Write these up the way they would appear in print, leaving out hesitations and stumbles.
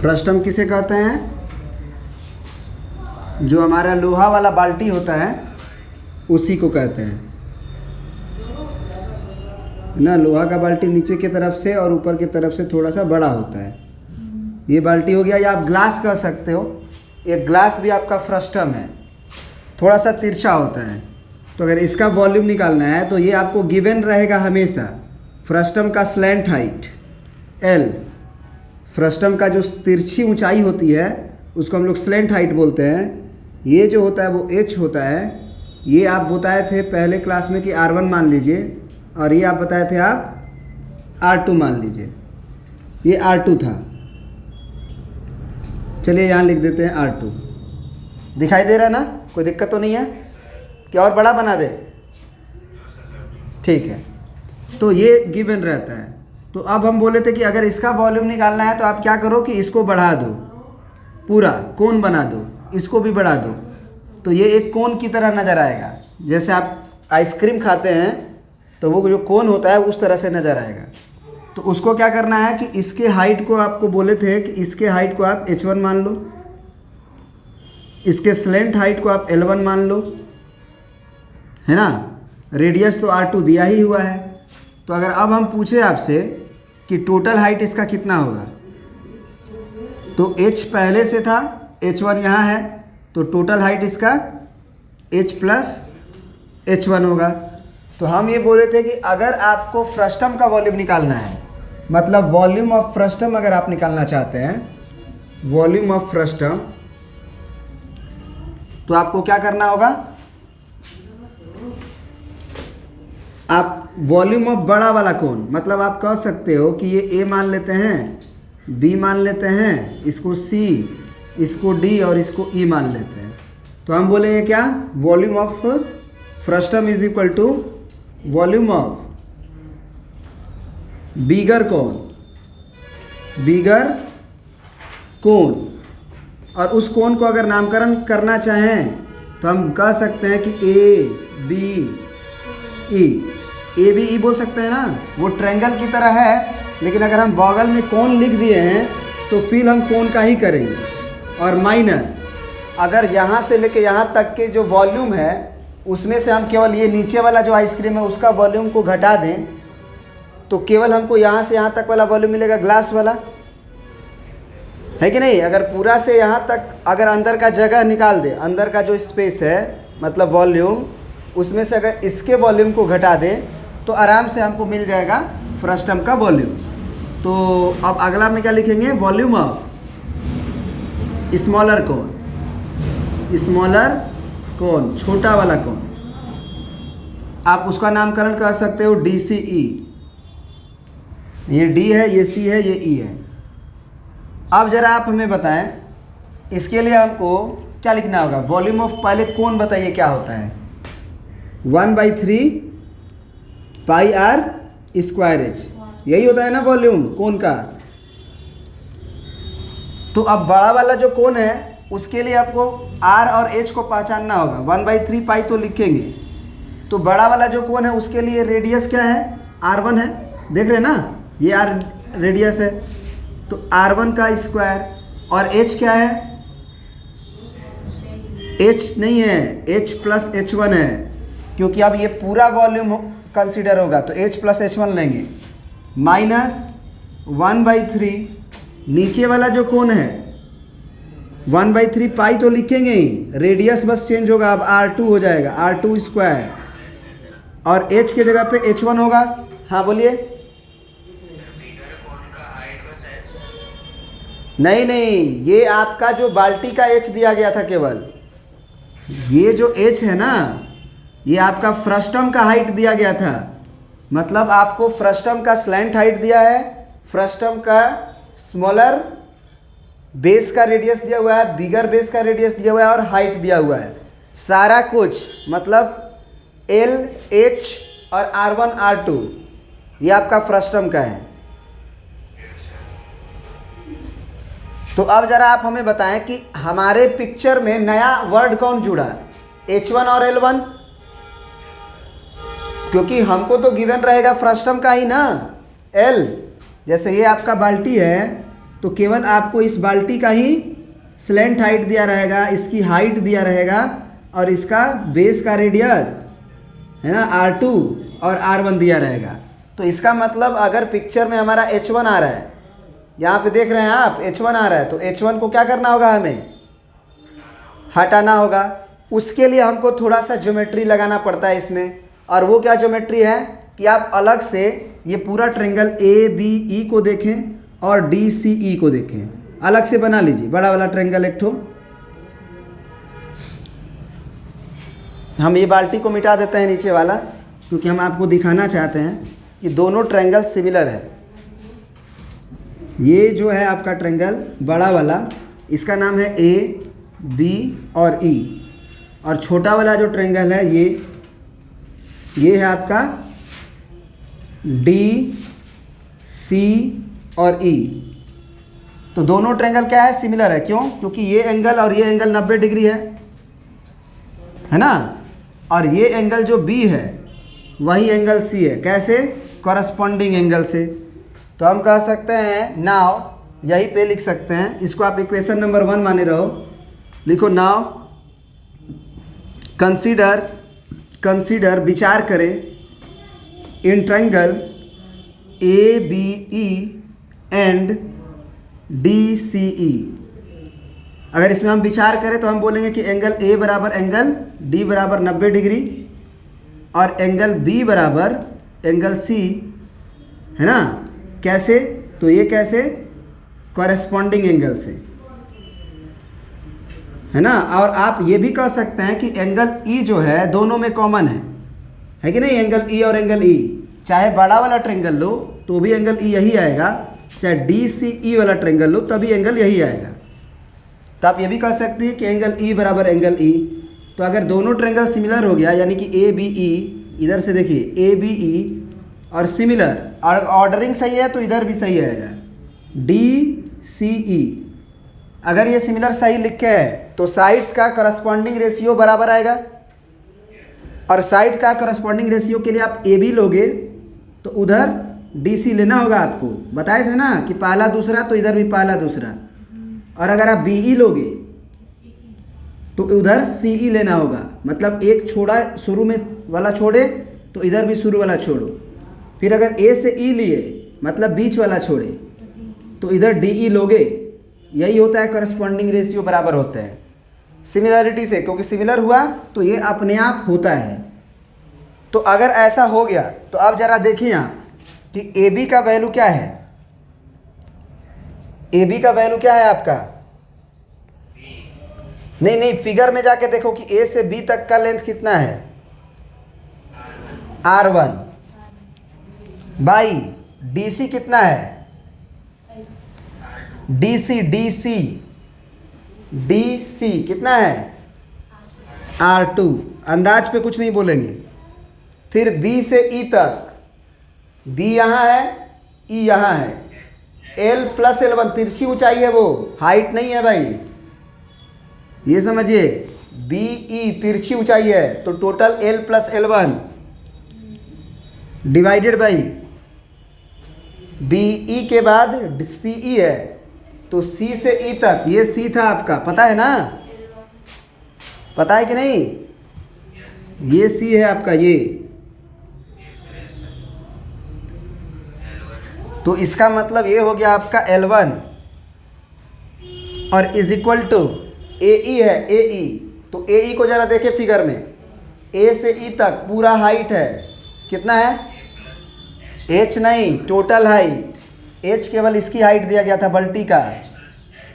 Frustum किसे कहते हैं? जो हमारा लोहा वाला बाल्टी होता है उसी को कहते हैं ना। लोहा का बाल्टी नीचे की तरफ से और ऊपर की तरफ से थोड़ा सा बड़ा होता है। ये बाल्टी हो गया, या आप ग्लास कह सकते हो। एक ग्लास भी आपका फ्रस्टम है, थोड़ा सा तिरछा होता है। तो अगर इसका वॉल्यूम निकालना है तो ये आपको गिवन रहेगा हमेशा। फ्रस्टम का स्लैंट हाइट L, फ्रस्टम का जो तिरछी ऊंचाई होती है उसको हम लोग स्लैंट हाइट बोलते हैं। ये जो होता है वो H होता है। ये आप बताए थे पहले क्लास में कि R1 मान लीजिए, और ये आप बताए थे आप R2 मान लीजिए। ये R2 था, चलिए यहाँ लिख देते हैं R2। दिखाई दे रहा है ना? कोई दिक्कत तो नहीं है? क्या और बड़ा बना दे? ठीक है, तो ये गिवन रहता है। तो अब हम बोले थे कि अगर इसका वॉल्यूम निकालना है तो आप क्या करो कि इसको बढ़ा दो, पूरा कोन बना दो, इसको भी बढ़ा दो, तो ये एक कोन की तरह नज़र आएगा। जैसे आप आइसक्रीम खाते हैं तो वो जो कोन होता है उस तरह से नज़र आएगा। तो उसको क्या करना है कि इसके हाइट को आपको बोले थे कि इसके हाइट को आप H1 मान लो, इसके स्लैंट हाइट को आप L1 मान लो, है ना। रेडियस तो R2 दिया ही हुआ है। तो अगर अब हम पूछे आपसे कि टोटल हाइट इसका कितना होगा, तो H पहले से था, H1 यहाँ है, तो टोटल हाइट इसका H प्लस H1 होगा। तो हम ये बोले थे कि अगर आपको फ्रस्टम का वॉल्यूम निकालना है, मतलब वॉल्यूम ऑफ फ्रस्टम अगर आप निकालना चाहते हैं, वॉल्यूम ऑफ फ्रस्टम, तो आपको क्या करना होगा? आप वॉल्यूम ऑफ बड़ा वाला कोन, मतलब आप कह सकते हो कि ये A मान लेते हैं, B मान लेते हैं, इसको C, इसको D और इसको E मान लेते हैं। तो हम बोलेंगे क्या? Volume of frustum is equal to volume of bigger cone, bigger cone. और उस कोन को अगर नामकरण करना चाहें तो हम कह सकते हैं कि A B E, A B E बोल सकते हैं ना। वो ट्रायंगल की तरह है, लेकिन अगर हम बगल में कोन लिख दिए हैं तो फिर हम कोन का ही करेंगे। और माइनस, अगर यहाँ से लेके यहाँ तक के जो वॉल्यूम है उसमें से हम केवल ये नीचे वाला जो आइसक्रीम है उसका वॉल्यूम को घटा दें तो केवल हमको यहाँ से यहाँ तक वाला वॉल्यूम मिलेगा, ग्लास वाला, है कि नहीं। अगर पूरा से यहाँ तक अगर अंदर का जगह निकाल दे, अंदर का जो स्पेस है मतलब वॉल्यूम, उसमें से अगर इसके वॉल्यूम को घटा दें तो आराम से हमको मिल जाएगा फ्रस्टम का वॉल्यूम। तो अब अगला में क्या लिखेंगे? Volume of smaller cone, smaller cone, छोटा वाला कोन। आप उसका नामकरण कर सकते हो DCE। ये D है, ये C है, ये E है। अब जरा आप हमें बताएं, इसके लिए हमको क्या लिखना होगा? वॉल्यूम ऑफ, पहले कोन बताइए क्या होता है? 1/3 पाई R स्क्वायर H, यही होता है ना वॉल्यूम कोन का। तो अब बड़ा वाला जो कोन है उसके लिए आपको R और H को पहचानना होगा। 1/3 पाई तो लिखेंगे, तो बड़ा वाला जो कोन है उसके लिए रेडियस क्या है? R1 है, देख रहे हैं ना, ये R रेडियस है, तो R1 का स्क्वायर। और H क्या है? H नहीं है, H प्लस H1 है, क्योंकि अब ये पूरा वॉल्यूम कंसीडर होगा तो H प्लस H1 लेंगे, माइनस 1/3 नीचे वाला जो कोन है 1/3 पाई तो लिखेंगे ही, रेडियस बस चेंज होगा, अब R2 हो जाएगा, R2 स्क्वायर, और H के जगह पे H1 होगा। हाँ बोलिए। नहीं नहीं, ये आपका जो बाल्टी का H दिया गया था केवल, ये जो H है ना, ये आपका फ्रस्टम का हाइट दिया गया था। मतलब आपको फ्रस्टम का स्लैंट हाइट दिया है, फ्रस्टम का स्मॉलर बेस का रेडियस दिया हुआ है, बिगर बेस का रेडियस दिया हुआ है, और हाइट दिया हुआ है। सारा कुछ मतलब L, H और R1, R2 ये आपका फ्रस्टम का है। तो अब जरा आप हमें बताएं कि हमारे पिक्चर में नया वर्ड कौन जुड़ा? H1 और L1, क्योंकि हमको तो गिवन रहेगा फ्रस्टम का ही ना, L। जैसे ये आपका बाल्टी है, तो केवल आपको इस बाल्टी का ही स्लैंट हाइट दिया रहेगा, इसकी हाइट दिया रहेगा और इसका बेस का रेडियस है ना R2 और R1 दिया रहेगा। तो इसका मतलब अगर पिक्चर में हमारा H1 आ रहा है, यहाँ पे देख रहे हैं आप H1 आ रहा है, तो H1 को क्या करना होगा, हमें हटाना होगा। उसके लिए हमको थोड़ा सा ज्योमेट्री लगाना पड़ता है इसमें, और वो क्या ज्योमेट्री है कि आप अलग से ये पूरा ट्रायंगल ABE को देखें और DCE को देखें, अलग से बना लीजिए बड़ा वाला ट्रायंगल एक ठो। हम ये बाल्टी को मिटा देते हैं नीचे वाला, क्योंकि हम आपको दिखाना चाहते हैं कि दोनों ट्रायंगल सिमिलर है। ये जो है आपका ट्रायंगल बड़ा वाला, इसका नाम है A, B और E, और छोटा वाला जो ट्रायंगल है ये है आपका D, C और E। तो दोनों ट्रायंगल क्या है, सिमिलर है। क्यों? क्योंकि ये एंगल और ये एंगल 90 डिग्री है ना, और ये एंगल जो B है वही एंगल C है। कैसे? कॉरस्पॉन्डिंग एंगल से। तो हम कह सकते हैं नाउ, यहीं पे लिख सकते हैं इसको, आप इक्वेशन नंबर 1 माने रहो, लिखो नाउ कंसीडर विचार करें in triangle ABE and DCE। अगर इसमें हम विचार करें तो हम बोलेंगे कि एंगल A बराबर एंगल D बराबर 90 डिग्री और एंगल B बराबर एंगल C, है ना। कैसे? तो ये कैसे? कॉरेस्पॉन्डिंग एंगल से, है ना। और आप ये भी कह सकते हैं कि एंगल E जो है दोनों में कॉमन है कि नहीं, एंगल E और एंगल E। चाहे बड़ा वाला ट्रायंगल लो तो भी एंगल E यही आएगा, चाहे DCE वाला ट्रायंगल लो तभी एंगल यही आएगा। तो आप ये भी कह सकते हैं कि एंगल E बराबर एंगल E। तो अगर दोनों ट्रायंगल सिमिलर हो गया, यानी कि ABE, इधर से देखिए ABE और सिमिलर, और ऑर्डरिंग सही है तो इधर भी सही आएगा DCE। अगर ये सिमिलर सही लिखे है तो साइड्स का करस्पॉन्डिंग रेशियो बराबर आएगा, और साइड का करस्पॉन्डिंग रेशियो के लिए आप AB लोगे तो उधर DC लेना होगा। आपको बताए थे ना कि पहला दूसरा, तो इधर भी पहला दूसरा। और अगर आप BE लोगे तो उधर CE लेना होगा, मतलब एक छोड़ा शुरू में वाला छोड़े तो इधर भी शुरू वाला छोड़ो। फिर अगर A से E लिए मतलब बीच वाला छोड़े तो इधर DE लोगे। यही होता है, करस्पॉन्डिंग रेशियो बराबर होते हैं सिमिलरिटी से, क्योंकि सिमिलर हुआ तो ये अपने आप होता है। तो अगर ऐसा हो गया तो अब जरा देखिए आप कि AB का वैल्यू क्या है। AB का वैल्यू क्या है आपका? नहीं, फिगर में जाके देखो कि A से B तक का लेंथ कितना है, R1 बाई DC कितना है, DC कितना है, R2। अंदाज पे कुछ नहीं बोलेंगे। फिर B से E तक, B यहाँ है, E यहाँ है, L प्लस L1 तिरछी ऊंचाई है, वो हाइट नहीं है भाई, ये समझिए। BE तिरछी ऊंचाई है, तो total L plus L1 divided by BE के बाद CE है, तो C से E तक, ये C था आपका, पता है ना, पता है कि नहीं, ये C है आपका ये। तो इसका मतलब ये हो गया आपका L1 और इज इक्वल टू AE है, AE। तो AE को जरा देखें फिगर में, A से E तक पूरा हाइट है, कितना है, H नहीं, टोटल हाइट। H केवल इसकी हाइट दिया गया था बल्टी का,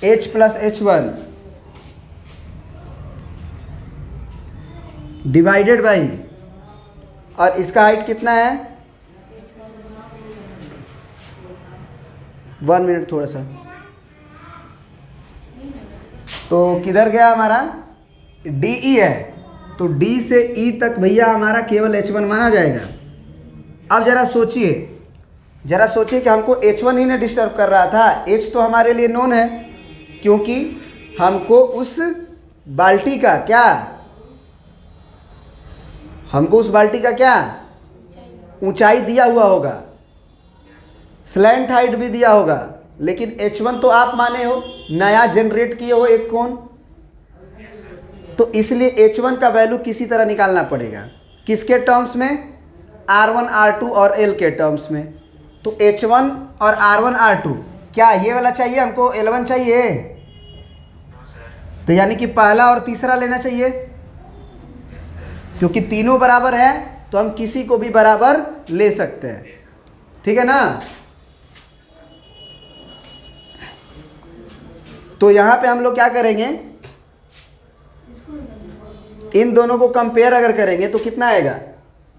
H plus H1 divided by, और इसका हाइट कितना है, 1 मिनट थोड़ा सा। तो किधर गया हमारा, DE है, तो D से E तक भैया हमारा केवल H1 माना जाएगा। अब जरा सोचिए कि हमको H1 ही ने डिस्टर्ब कर रहा था। H तो हमारे लिए नोन है, क्योंकि हमको उस बाल्टी का क्या, हमको उस बाल्टी का क्या ऊंचाई दिया हुआ होगा, स्लैंट हाइट भी दिया होगा, लेकिन H1 तो आप माने हो, नया जनरेट किए हो एक कोण, तो इसलिए H1 का वैल्यू किसी तरह निकालना पड़ेगा। किसके टर्म्स में? R1 R2 और L के टर्म्स में। तो H1 और R1 R2 क्या ये वाला चाहिए हमको, L1 चाहिए? तो यानी कि पहला और तीसरा लेना चाहिए, क्योंकि तीनों बराबर है तो हम किसी को भी बराबर ले सकते हैं। ठीक है ना? तो यहां पे हम लोग क्या करेंगे, इन दोनों को कंपेयर अगर करेंगे तो कितना आएगा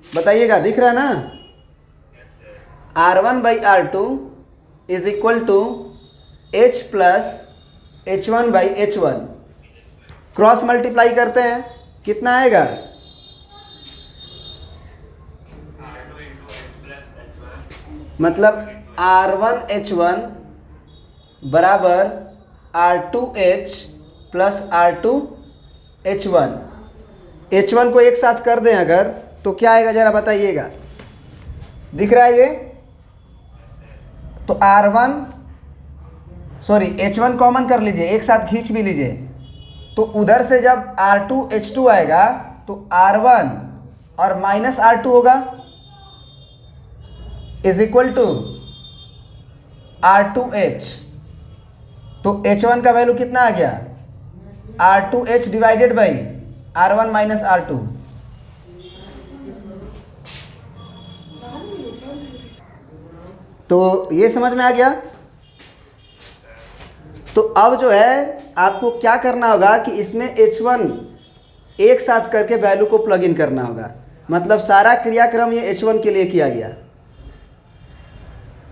बताइएगा, दिख रहा है ना? R1/R2 is equal to H plus H1/H1। Cross multiply करते हैं, कितना आएगा? मतलब R1H1 बराबर R2H प्लस R2H1। H1 को एक साथ कर दें अगर तो क्या आएगा जरा बताइएगा, दिख रहा है ये? तो H1 कॉमन कर लीजिए, एक साथ खींच भी लीजिए, तो उधर से जब R2H2 आएगा तो R1 और माइनस R2 होगा इज इक्वल टू R2H। तो H1 का वैल्यू कितना आ गया? R2H divided by R1 minus R2। तो ये समझ में आ गया? तो अब जो है आपको क्या करना होगा कि इसमें H1 एक साथ करके वैल्यू को प्लग इन करना होगा। मतलब सारा क्रियाक्रम ये H1 के लिए किया गया।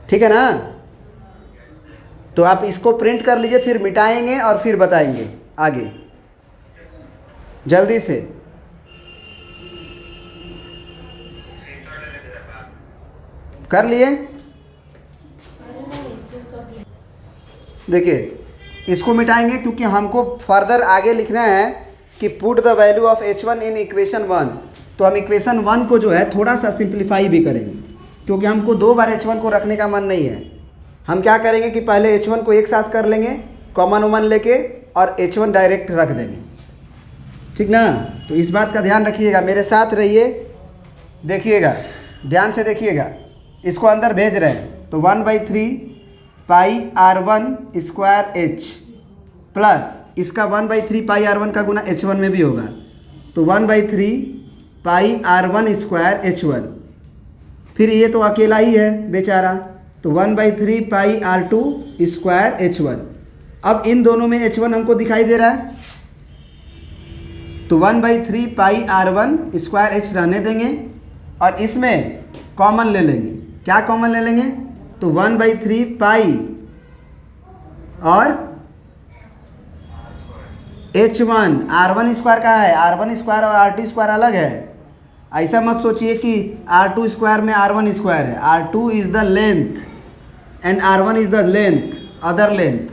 ठीक है ना? तो आप इसको प्रिंट कर लीजिए, फिर मिटाएंगे और फिर बताएंगे आगे जल्दी से। कर लिए? देखिए इसको मिटाएंगे क्योंकि हमको फर्दर आगे लिखना है कि put the value of H1 in equation 1। तो हम इक्वेशन 1 को जो है थोड़ा सा सिंप्लीफाई भी करेंगे, क्योंकि हमको 2 बार H1 को रखने का मन नहीं है। हम क्या करेंगे कि पहले H1 को एक साथ कर लेंगे कॉमन उमन लेके, और H1 डायरेक्ट रख देंगे। ठीक ना? तो इस बात का ध्यान रखिएगा, मेरे साथ रहिए, देखिएगा ध्यान से देखिएगा। इसको अंदर भेज रहे हैं तो 1/3 पाई R1 स्क्वायर H प्लस इसका 1/3 पाई R1 का गुना H1 में भी होगा, तो 1/3 पाई R1 स्क्वायर H1। फिर ये तो अकेला ही है बेचारा, तो 1/3 पाई R2 स्क्वायर H1। अब इन दोनों में H1 हमको दिखाई दे रहा है, तो 1/3 पाई R1 स्क्वायर H रहने देंगे और इसमें कॉमन ले लेंगे। क्या कॉमन ले लेंगे? तो 1/3 पाई और H1। R1 स्क्वायर कहाँ है? R1 स्क्वायर और R2 स्क्वायर अलग है। ऐसा मत सोचिए कि R2 स्क्वायर में R1 स्क्वायर है। R2 is the length and R1 is the length, other length.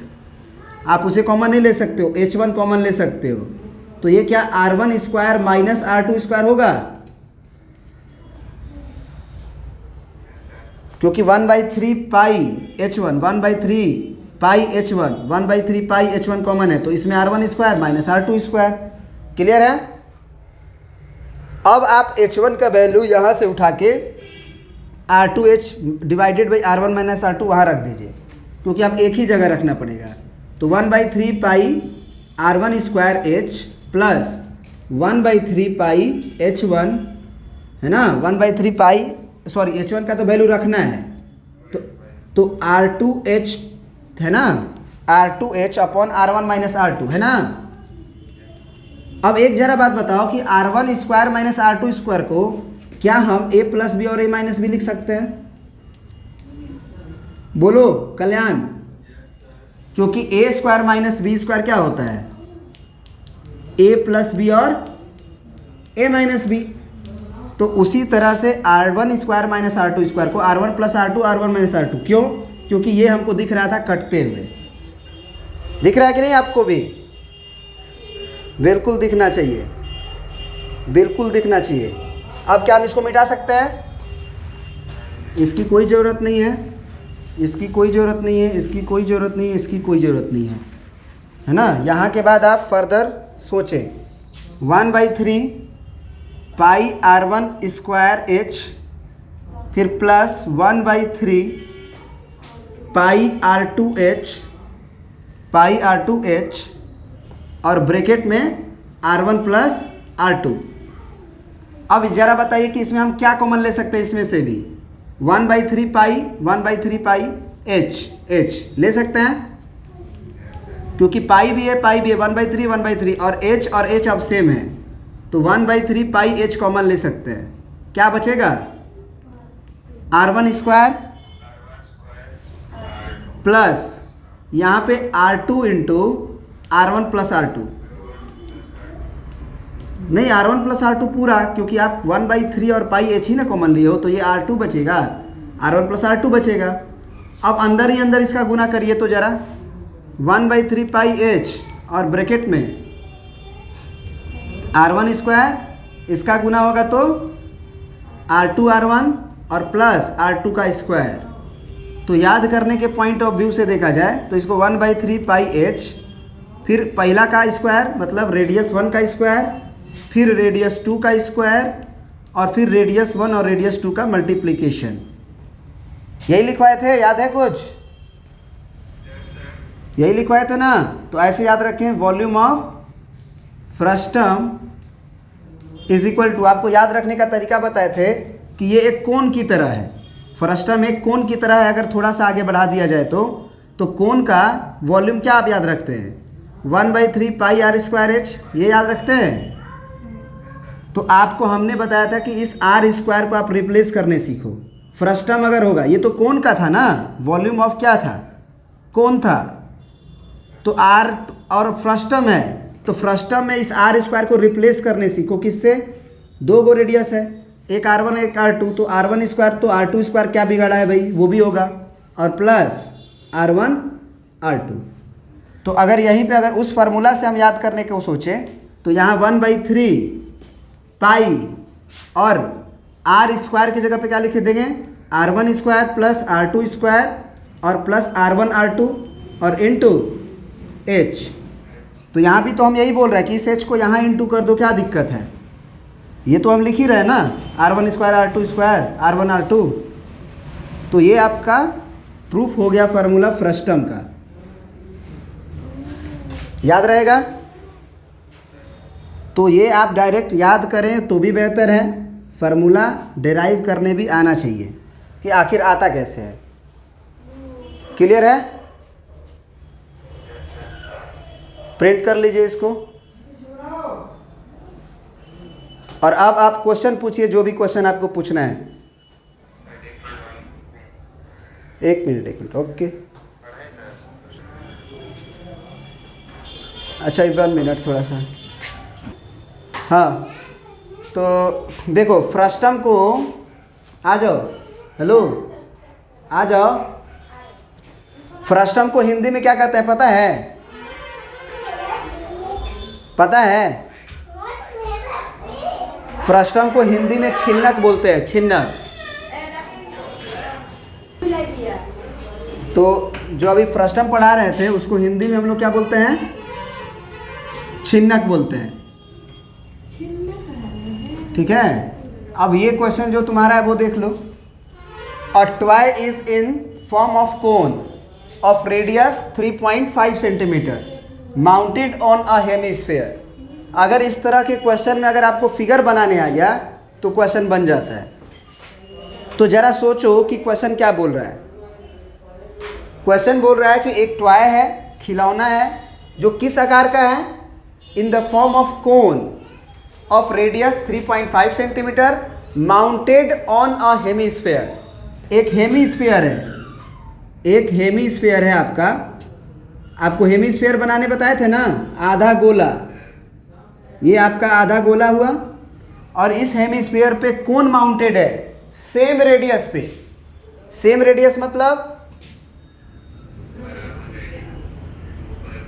आप उसे कॉमन नहीं ले सकते हो, H1 कॉमन ले सकते हो। तो ये क्या R1 square minus R2 square होगा, क्योंकि 1/3 पाई H1, 1/3 पाई H1, 1/3 पाई H1 कॉमन है, तो इसमें R1 square minus R2 square. Clear है? अब आप H1 का वैल्यू यहाँ से उठा के R2H divided by R1 minus R2 वहाँ रख दीजिए, क्योंकि आप एक ही जगह रखना पड़ेगा। तो 1/3 पाई R1 स्क्वायर H प्लस 1/3 पाई H1 है ना, 1/3 पाई H1 का तो वैल्यू रखना है, तो R2H है ना, R2H upon R1 minus R2 है ना। अब एक जरा बात बताओ कि R1 square minus R2 square को क्या हम A प्लस बी और A माइनस बी लिख सकते हैं? बोलो कल्याण। क्योंकि A square minus B square क्या होता है? A प्लस बी और A माइनस बी। तो उसी तरह से R1 square minus R2 square को R1 plus R2 R1 minus R2। क्यों? क्योंकि ये हमको दिख रहा था कटते हुए। दिख रहा है कि नहीं आपको भी? बिल्कुल दिखना चाहिए, बिल्कुल दिखना चाहिए। अब क्या हम इसको मिटा सकते हैं? इसकी कोई ज़रूरत नहीं है। इसकी कोई ज़रूरत नहीं है, इसकी कोई ज़रूरत नहीं है, इसकी कोई ज़रूरत नहीं है ना। यहाँ के बाद आप फर्दर सोचें। 1/3 पाई R1 स्क्वायर H, फिर प्लस 1/3 पाई R2H और ब्रैकेट में R1 प्लस R2। अब ज़रा बताइए कि इसमें हम क्या कॉमन ले सकते हैं, इसमें से भी 1/3 पाई H ले सकते हैं, क्योंकि पाई भी है 1/3 और H अब सेम है, तो 1/3 पाई H कॉमन ले सकते हैं। क्या बचेगा? R1 स्क्वायर प्लस यहाँ पे R2 into R1 plus R2, नहीं R1 प्लस R2 पूरा, क्योंकि आप 1/3 और पाई H ही ना कॉमन लिए हो, तो ये R2 बचेगा, R1 प्लस R2 बचेगा। अब अंदर ही अंदर इसका गुना करिए तो ज़रा, 1/3 पाई H और ब्रैकेट में R1 स्क्वायर, इसका गुना होगा तो R2 R1 और प्लस R2 का स्क्वायर। तो याद करने के पॉइंट ऑफ व्यू से देखा जाए तो इसको 1/3 पाई H, फिर पहला का स्क्वायर मतलब रेडियस 1 का स्क्वायर, फिर रेडियस 2 का स्क्वायर, और फिर रेडियस 1 और रेडियस 2 का मल्टीप्लिकेशन। यही लिखवाए थे, याद है कुछ? यही लिखवाए थे ना। तो ऐसे याद रखें, volume of frustum is equal to, आपको याद रखने का तरीका बताए थे कि ये एक कोन की तरह है, फ्रस्टम एक कोन की तरह है। अगर थोड़ा सा आगे बढ़ा दिया जाए तो कोन का वॉल्यूम क्या आप याद रखते हैं? 1/3 पाई R स्क्वायर H, ये याद रखते हैं। तो आपको हमने बताया था कि इस R स्क्वायर को आप रिप्लेस करने सीखो। फ्रस्टम अगर होगा, ये तो कोन का था ना, वॉल्यूम ऑफ क्या था? कोन था। तो R और फ्रस्टम है, तो फ्रस्टम में इस R स्क्वायर को रिप्लेस करने सीखो। किससे? 2 गो रेडियस है, एक R1 एक R2, तो R1 स्क्वायर तो R2 स्क्वायर क्या बिगाड़ा है भाई, वो भी होगा, और प्लस R1 R2। तो अगर यहीं पे अगर उस फार्मूला से हम याद करने को सोचें तो यहाँ 1/3 पाई और R स्क्वायर की जगह पे क्या लिख देंगे? R1 square plus R2 square और प्लस R1 R2 और इंटू H। तो यहाँ भी तो हम यही बोल रहे हैं कि इस H को यहाँ इंटू कर दो, क्या दिक्कत है? ये तो हम लिख ही रहे हैं ना, R1 square R2 square R1 R2। तो ये आपका प्रूफ हो गया फार्मूला फ्रस्टम का, याद रहेगा। तो ये आप डायरेक्ट याद करें तो भी बेहतर है, फार्मूला डिराइव करने भी आना चाहिए कि आखिर आता कैसे है। क्लियर है? प्रिंट कर लीजिए इसको, और अब आप क्वेश्चन पूछिए, जो भी क्वेश्चन आपको पूछना है। एक मिनट, ओके। अच्छा 1 मिनट थोड़ा सा। हाँ, तो देखो फ्रस्टम को, आ जाओ, हेलो आ जाओ। फ्रस्टम को हिंदी में क्या कहते हैं पता है? पता है? फ्रस्टम को हिंदी में छिन्नक बोलते हैं, छिन्नक। तो जो अभी फ्रस्टम पढ़ा रहे थे उसको हिंदी में हम लोग क्या बोलते हैं? छिन्नक बोलते हैं। ठीक है। अब ये क्वेश्चन जो तुम्हारा है वो देख लो। A toy is in form of cone of radius 3.5 centimetre mounted on a hemisphere. अगर इस तरह के क्वेश्चन में अगर आपको फिगर बनाने आ गया तो क्वेश्चन बन जाता है। तो ज़रा सोचो कि क्वेश्चन क्या बोल रहा है। क्वेश्चन बोल रहा है कि एक टॉय है, खिलौना है, जो किस आकार का है? In the form of cone of radius 3.5 centimetre mounted on a hemisphere. एक हेमिस्फीयर है, एक हेमिस्फीयर है आपका। आपको हेमिस्फीयर बनाने बताए थे ना, आधा गोला। ये आपका आधा गोला हुआ और इस हेमिस्फीयर पे कोन माउंटेड है सेम रेडियस पे। सेम रेडियस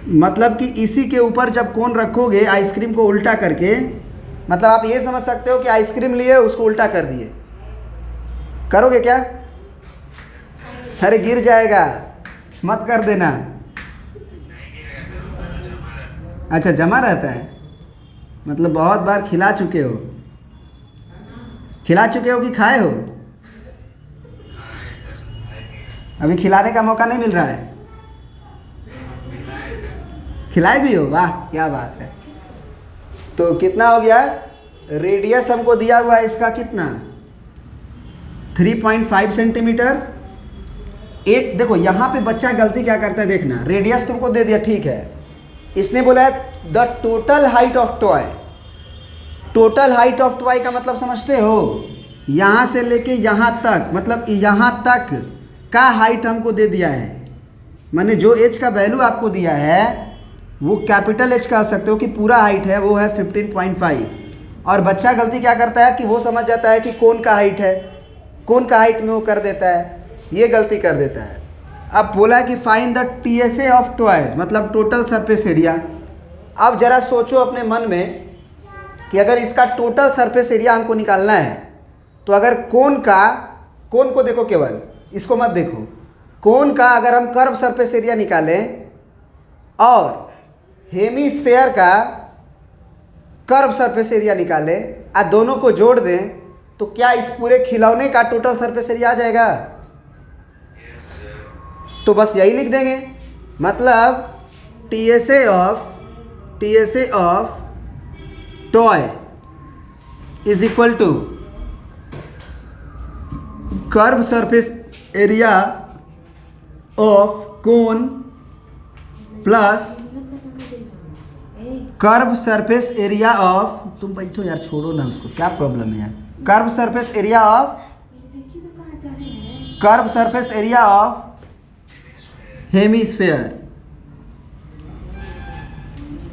मतलब कि इसी के ऊपर जब कोन रखोगे आइसक्रीम को उल्टा करके, मतलब आप ये समझ सकते हो कि आइसक्रीम लिए उसको उल्टा कर दिए। करोगे क्या? अरे गिर जाएगा, मत कर देना। अच्छा जमा रहता है, मतलब बहुत बार खिला चुके हो। खिला चुके हो कि खाए हो? अभी खिलाने का मौका नहीं मिल रहा है। खिलाए भी हो, वाह क्या बात है। तो कितना हो गया? रेडियस हमको दिया हुआ है इसका कितना, 3.5 सेंटीमीटर। एक देखो यहाँ पे बच्चा गलती क्या करता है, देखना। रेडियस तुमको दे दिया, ठीक है, इसने बोला है the total height of toy. Total height of toy का मतलब समझते हो? यहाँ से लेके यहाँ तक, मतलब यहाँ तक का हाइट हमको दे दिया है। माने जो एच का वैल्यू आपको दिया है वो कैपिटल एच कह सकते हो कि पूरा हाइट है वो है 15.5। और बच्चा गलती क्या करता है कि वो समझ जाता है कि कौन का हाइट है, कौन का हाइट में वो कर देता है, ये गलती कर देता है। अब बोला कि find the TSA of toys, मतलब टोटल सरफेस एरिया। अब जरा सोचो अपने मन में कि अगर इसका टोटल सरफेस एरिया हमको निकालना है तो अगर कोन को देखो, केवल इसको मत देखो, कोन का अगर हम कर्व सरफेस एरिया निकालें और हेमीस्फेयर का कर्व सरफेस एरिया निकालें और दोनों को जोड़ दें तो क्या इस पूरे खिलौने का टोटल सरफेस एरिया आ जाएगा? तो बस यही लिख देंगे, मतलब TSA of toy is equal to curved surface area of cone plus curved surface area of, तुम बैठो यार, छोड़ो ना उसको, क्या प्रॉब्लम है यार। Curve surface area of hemisphere.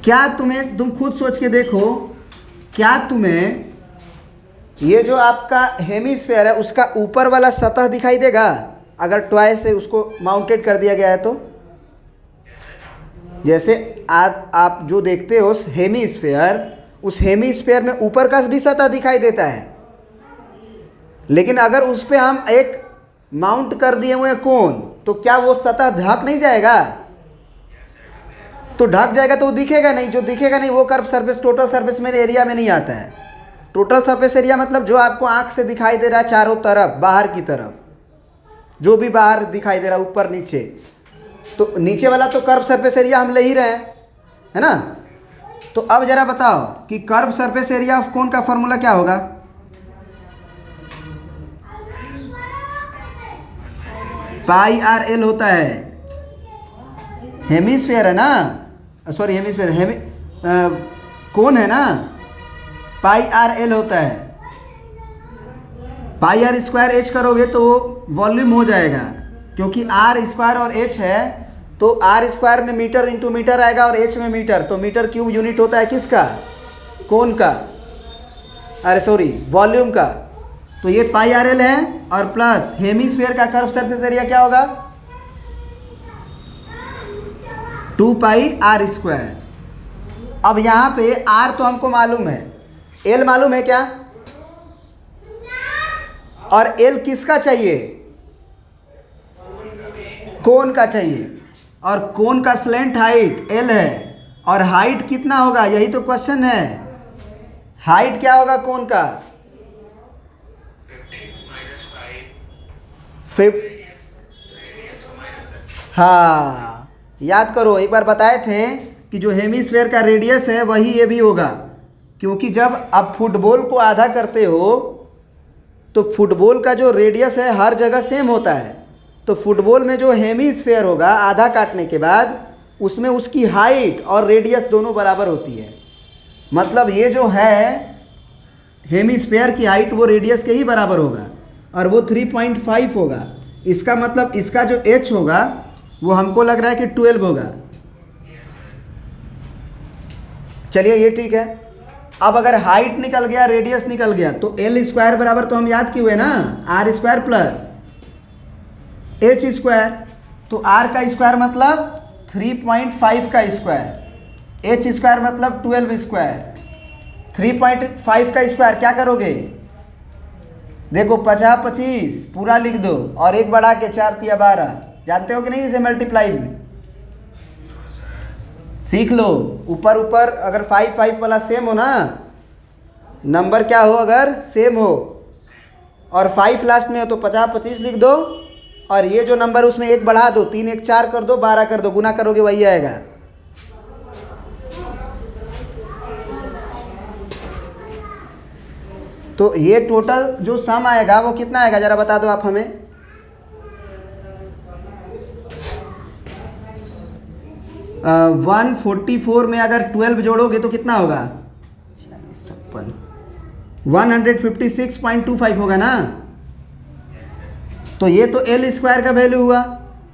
क्या तुम खुद सोच के देखो, क्या तुम्हें ये जो आपका हेमीस्फेयर है उसका ऊपर वाला सतह दिखाई देगा अगर टॉय से उसको माउंटेड कर दिया गया है? तो जैसे आज आप जो देखते हो हेमीस्फेयर, उस हेमीस्फेयर में ऊपर का भी सतह दिखाई देता है, लेकिन अगर उस पे हम एक माउंट कर दिए हुए कोन तो क्या वो सतह ढक नहीं जाएगा? तो ढक जाएगा तो वो दिखेगा नहीं, जो दिखेगा नहीं वो कर्व सरफेस टोटल सरफेस मेरे एरिया में नहीं आता है। टोटल सरफेस एरिया मतलब जो आपको आंख से दिखाई दे रहा है चारों तरफ, बाहर की तरफ जो भी बाहर दिखाई दे रहा है, ऊपर नीचे, तो नीचे वाला तो कर्व सरफेस एरिया हम ले ही रहे हैं, है ना। तो अब जरा बताओ कि कर्व सरफेस एरिया ऑफ कोन का फॉर्मूला क्या होगा? पाई आर एल होता है। हेमीस्फेयर है ना, सॉरी हेमीस्फेयर कोन है ना, पाई आर एल होता है। पाई आर स्क्वायर एच करोगे तो वॉल्यूम हो जाएगा, क्योंकि आर स्क्वायर और एच है तो आर स्क्वायर में मीटर इंटू मीटर आएगा और एच में मीटर, तो मीटर क्यूब यूनिट होता है किसका? कोन का, अरे सॉरी वॉल्यूम का। तो ये पाई आर एल है और प्लस हेमीस्फेयर का कर्व सरफेस एरिया क्या होगा? 2 पाई आर स्क्वायर। अब यहाँ पे आर तो हमको मालूम है, एल मालूम है क्या? और एल किसका चाहिए? कोन का चाहिए, और कोन का स्लेंट हाइट एल है, और हाइट कितना होगा यही तो क्वेश्चन है। हाइट क्या होगा कोन का? 5। हाँ याद करो, एक बार बताए थे कि जो हेमीस्फेयर का रेडियस है वही ये भी होगा, क्योंकि जब आप फुटबॉल को आधा करते हो तो फुटबॉल का जो रेडियस है हर जगह सेम होता है, तो फुटबॉल में जो हेमीस्फेयर होगा आधा काटने के बाद उसमें उसकी हाइट और रेडियस दोनों बराबर होती है। मतलब ये जो है हेमीस्फेयर की हाइट वो रेडियस के ही बराबर होगा और वो 3.5 होगा। इसका मतलब इसका जो h होगा वो हमको लग रहा है कि 12 होगा। चलिए ये ठीक है। अब अगर हाइट निकल गया रेडियस निकल गया तो एल स्क्वायर बराबर तो हम याद किए हुए ना, R square plus H square. तो आर का स्क्वायर मतलब 3.5 का स्क्वायर, एच स्क्वायर मतलब 12 स्क्वायर। 3.5 का स्क्वायर क्या करोगे? देखो 50 25 पूरा लिख दो और एक बढ़ा के 4 तिया 12। जानते हो कि नहीं इसे मल्टीप्लाई में? सीख लो। ऊपर ऊपर अगर 5 5 वाला सेम हो ना, नंबर क्या हो अगर सेम हो और 5 लास्ट में हो तो 50 25 लिख दो और ये जो नंबर उसमें एक बढ़ा दो, 3 1 4 कर दो, 12 कर दो, गुना करोगे वही आएगा। तो ये टोटल जो सम आएगा वो कितना आएगा जरा बता दो आप हमें। 144 में अगर 12 जोड़ोगे तो कितना होगा? 156.25 होगा ना। तो ये तो एल स्क्वायर का वैल्यू हुआ।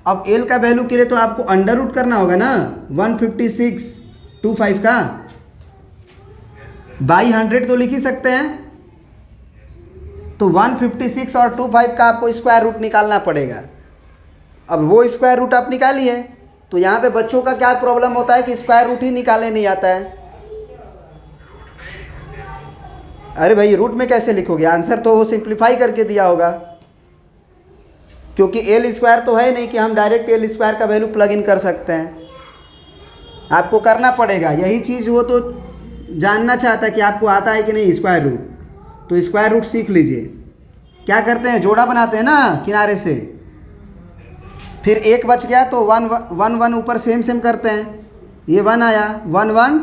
अब एल का वैल्यू के लिए तो आपको अंडर रूट करना होगा ना 156.25 का। बाई 100 तो लिख ही सकते हैं। तो 156 और 25 का आपको स्क्वायर रूट निकालना पड़ेगा। अब वो स्क्वायर रूट आप निकालिए। तो यहाँ पे बच्चों का क्या प्रॉब्लम होता है कि स्क्वायर रूट ही निकालने नहीं आता है। अरे भाई रूट में कैसे लिखोगे? आंसर तो वो सिंप्लीफाई करके दिया होगा, क्योंकि एल स्क्वायर तो है नहीं कि हम डायरेक्ट एल स्क्वायर का वैल्यू प्लग इन कर सकते हैं। आपको करना पड़ेगा। यही चीज़ वो तो जानना चाहता है कि आपको आता है कि नहीं स्क्वायर रूट। तो स्क्वायर रूट सीख लीजिए। क्या करते हैं? जोड़ा बनाते हैं ना किनारे से, फिर एक बच गया तो 1 1 1 ऊपर सेम सेम करते हैं। ये 1 आया, 1 1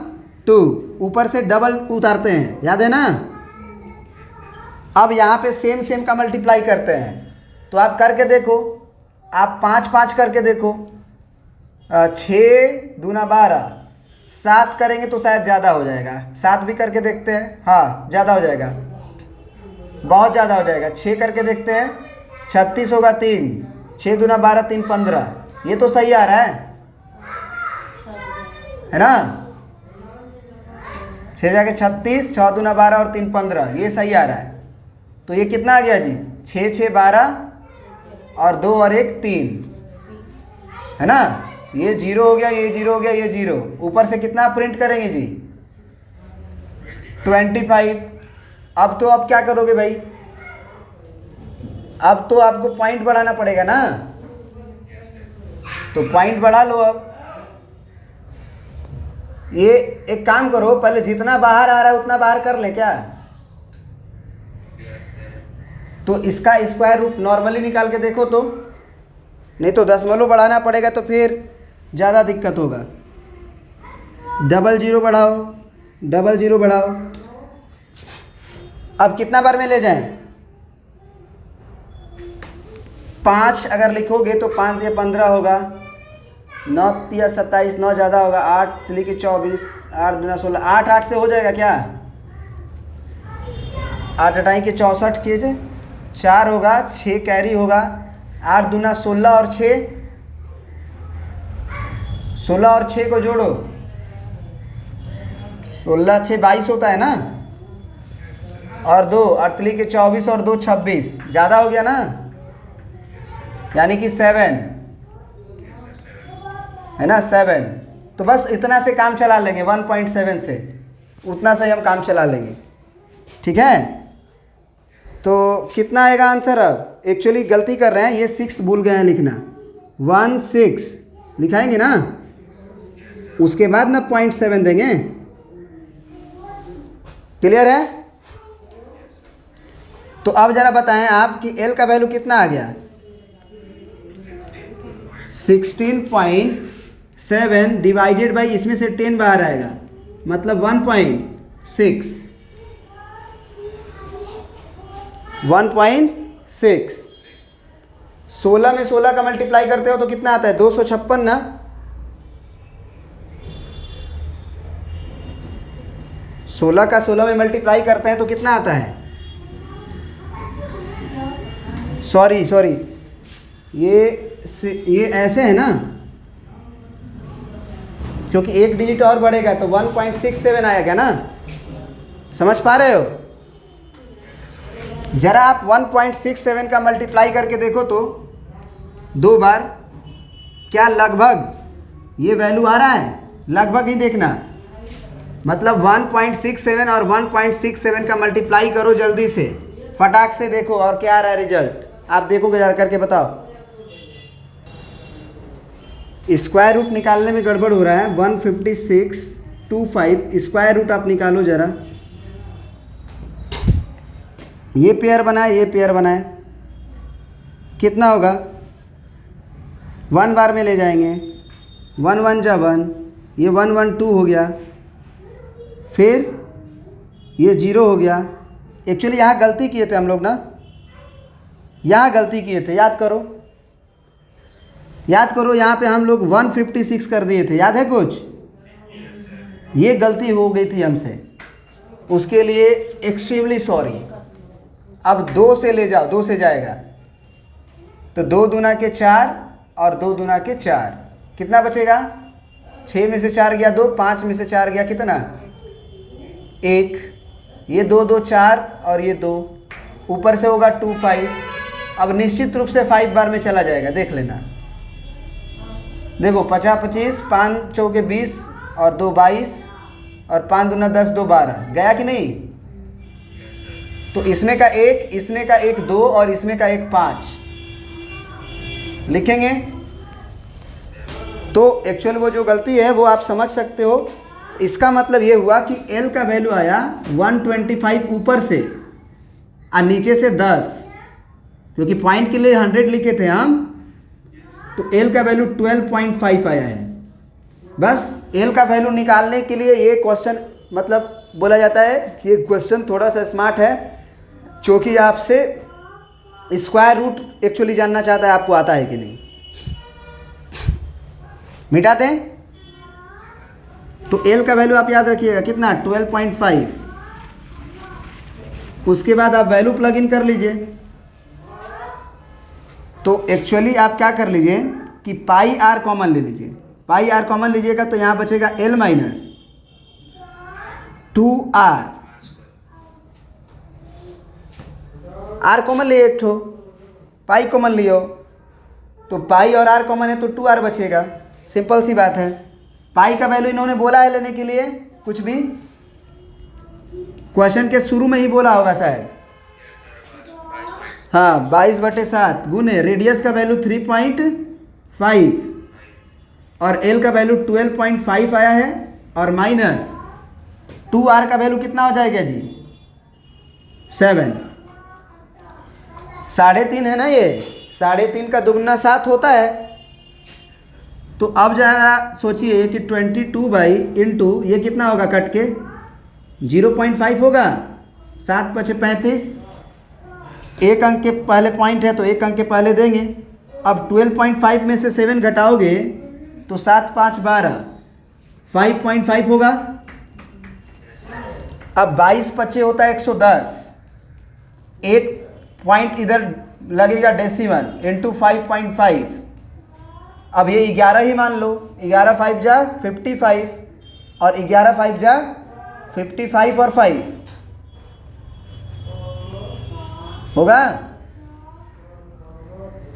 2, ऊपर से डबल उतारते हैं, याद है ना। अब यहाँ पे सेम सेम का मल्टीप्लाई करते हैं। तो आप करके देखो, आप 5 5 करके देखो, 6 दूना 12, 7 करेंगे तो शायद ज़्यादा हो जाएगा। 7 भी करके देखते हैं, हाँ ज़्यादा हो जाएगा, बहुत ज़्यादा हो जाएगा। 6 करके देखते हैं, 36 होगा 3, 6 दूना 12 3 15, ये तो सही आ रहा है ना। 6 जाके 36, 6 दूना 12 और 3 15, ये सही आ रहा है। तो ये कितना आ गया जी? 6 6 12 और 2 और 1 3, है ना। ये 0 हो गया, ये 0 हो गया, ये 0। ऊपर से कितना प्रिंट करेंगे जी? 25। अब तो अब क्या करोगे भाई? अब तो आपको पॉइंट बढ़ाना पड़ेगा ना। तो पॉइंट बढ़ा लो। अब ये एक काम करो, पहले जितना बाहर आ रहा है उतना बाहर कर ले क्या। तो इसका स्क्वायर रूट नॉर्मली निकाल के देखो तो, नहीं तो दशमलव बढ़ाना पड़ेगा तो फिर ज़्यादा दिक्कत होगा। 00 बढ़ाओ, 00 बढ़ाओ। अब कितना बार में ले जाएं? 5 अगर लिखोगे तो 5 या 15 होगा, 9 या 27, 9 ज़्यादा होगा, 8 लिखे 24, 8 दूना 16, 8 8 से हो जाएगा क्या? 8 8 के 64 कीजिए, 4 होगा, 6 कैरी होगा, 8 दूना 16 और 6, 16 और 6 को जोड़ो, 16 6 22 होता है ना। और 2 अड़तली के 24 और 2 26, ज़्यादा हो गया ना, यानी कि 7, है ना 7। तो बस इतना से काम चला लेंगे, 1.7 से उतना से हम काम चला लेंगे, ठीक है। तो कितना आएगा आंसर? अब एक्चुअली गलती कर रहे हैं, ये 6 भूल गए हैं लिखना, 16 लिखाएंगे ना, उसके बाद ना 0.7 देंगे। क्लियर है? तो अब ज़रा बताएं आप कि एल का वैल्यू कितना आ गया? 16.7 डिवाइडेड बाई, इसमें से 10 बाहर आएगा, मतलब 1.6। 1.6। 16 में 16 का मल्टीप्लाई करते हो तो कितना आता है? 256 ना। सोलह का 16 में मल्टीप्लाई करते हैं तो कितना आता है? सॉरी, ये ऐसे है ना, क्योंकि एक डिजिट और बढ़ेगा तो 1.67 आएगा ना। समझ पा रहे हो? जरा आप 1.67 का मल्टीप्लाई करके देखो तो 2 बार, क्या लगभग ये वैल्यू आ रहा है? लगभग ही देखना, मतलब 1.67 और 1.67 का मल्टीप्लाई करो जल्दी से, फटाक से देखो और क्या आ रहा है रिजल्ट, आप देखोगे जरा करके बताओ। स्क्वायर रूट निकालने में गड़बड़ हो रहा है। 15625 स्क्वायर रूट आप निकालो जरा। ये पेयर बनाए, ये पेयर बनाए, कितना होगा? 1 बार में ले जाएंगे, 1 1 जा 1, ये 1 1 2 हो गया, फिर ये 0 हो गया। एक्चुअली यहाँ गलती किए थे हम लोग ना, यहाँ गलती किए थे, याद करो याद करो, यहाँ पे हम लोग 156 कर दिए थे, याद है कुछ? ये गलती हो गई थी हमसे, उसके लिए एक्सट्रीमली सॉरी। अब 2 से ले जाओ, 2 से जाएगा तो 2 दूना के 4 और 2 दूना के 4, कितना बचेगा? 6 में से 4 गया 2, 5 में से 4 गया कितना? 1, ये 2 2 4 और ये 2, ऊपर से होगा 2 5। अब निश्चित रूप से 5 बार में चला जाएगा, देख लेना। देखो 50 25, 5 चौके 20 और 2 22 और 5 दूना 10, 2 12, गया कि नहीं? तो इसमें का 1, इसमें का 1 2 और इसमें का 1 5 लिखेंगे। तो एक्चुअल वो जो गलती है वो आप समझ सकते हो। इसका मतलब ये हुआ कि L का वैल्यू आया 125 ऊपर से और नीचे से 10, क्योंकि पॉइंट के लिए 100 लिखे थे हम, तो L का वैल्यू 12.5 आया है। बस L का वैल्यू निकालने के लिए ये क्वेश्चन, मतलब बोला जाता है कि ये क्वेश्चन थोड़ा सा स्मार्ट है, क्योंकि आपसे स्क्वायर रूट एक्चुअली जानना चाहता है आपको आता है कि नहीं। मिटाते हैं तो L का वैल्यू आप याद रखिएगा कितना? 12.5। उसके बाद आप वैल्यू प्लग इन कर लीजिए। तो एक्चुअली आप क्या कर लीजिए कि पाई आर कॉमन ले लीजिए। पाई आर कॉमन लीजिएगा तो यहाँ बचेगा L minus 2R। Are common लिए एक ठो, पाई कॉमन लियो, तो पाई और आर कॉमन है तो 2R बचेगा। सिंपल सी बात है। पाई का वैल्यू इन्होंने बोला है लेने के लिए, कुछ भी क्वेश्चन के शुरू में ही बोला होगा शायद। हाँ, 22/7 गुने रेडियस का वैल्यू 3.5 और L का वैल्यू 12.5 आया है, और माइनस 2R का वैल्यू कितना हो जाएगा जी? 7। 3.5 है ना, ये 3.5 का दुगना 7 होता है। तो अब जरा सोचिए कि 22/, ये कितना होगा कट के? 0.5 होगा। 7 × 5 = 35। एक अंक के पहले पॉइंट है तो एक अंक के पहले देंगे। अब 12.5 में से 7 घटाओगे तो 7 5 12, 5.5 होगा। अब 22 × 5 होता है 110। एक पॉइंट इधर लगेगा डेसिमल, इंटू 5.5। अब ये 11 ही मान लो, 11 5 जा 55 और 11 5 जा 55 और 5 होगा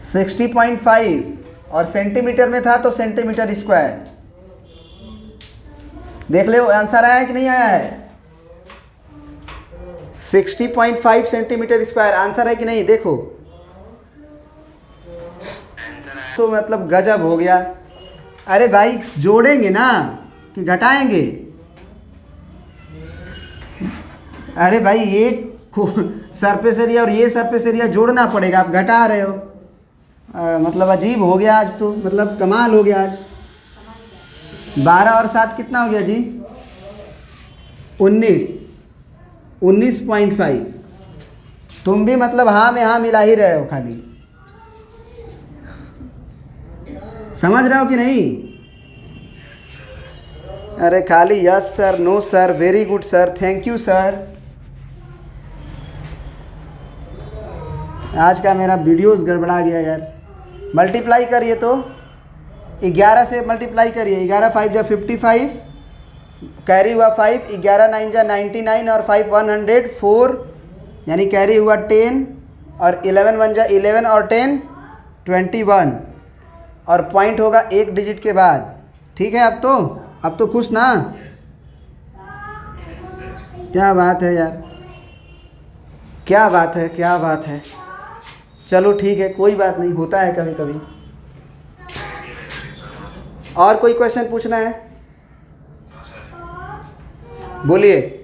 60.5, और सेंटीमीटर में था तो सेंटीमीटर स्क्वायर। देख ले आंसर आया है कि नहीं आया है? 60.5 सेंटीमीटर स्क्वायर आंसर है कि नहीं? देखो तो मतलब गजब हो गया। अरे भाई जोड़ेंगे ना कि घटाएंगे? अरे भाई ये सरफेस एरिया और ये सरफेस एरिया जोड़ना पड़ेगा, आप घटा रहे हो। मतलब अजीब हो गया आज तो, मतलब कमाल हो गया आज। 12 और 7 कितना हो गया जी? 19.5। तुम भी मतलब हाँ में हाँ मिला ही रहे हो खाली। समझ रहे हो कि नहीं? अरे खाली yes sir, no sir, very good sir, thank you sir. आज का मेरा वीडियोस गड़बड़ा गया यार। मल्टीप्लाई करिए तो 11 से मल्टीप्लाई करिए। 11 5 जा 55, कैरी हुआ 5, 11 9 जा 99 और 5 104, यानी कैरी हुआ 10, और 11 1 जा 11 और 10 21, और पॉइंट होगा एक डिजिट के बाद। ठीक है, अब तो खुश ना? क्या बात है यार। क्या बात है, क्या बात है। चलो ठीक है, कोई बात नहीं, होता है कभी कभी। और कोई क्वेश्चन पूछना है? बोलिए।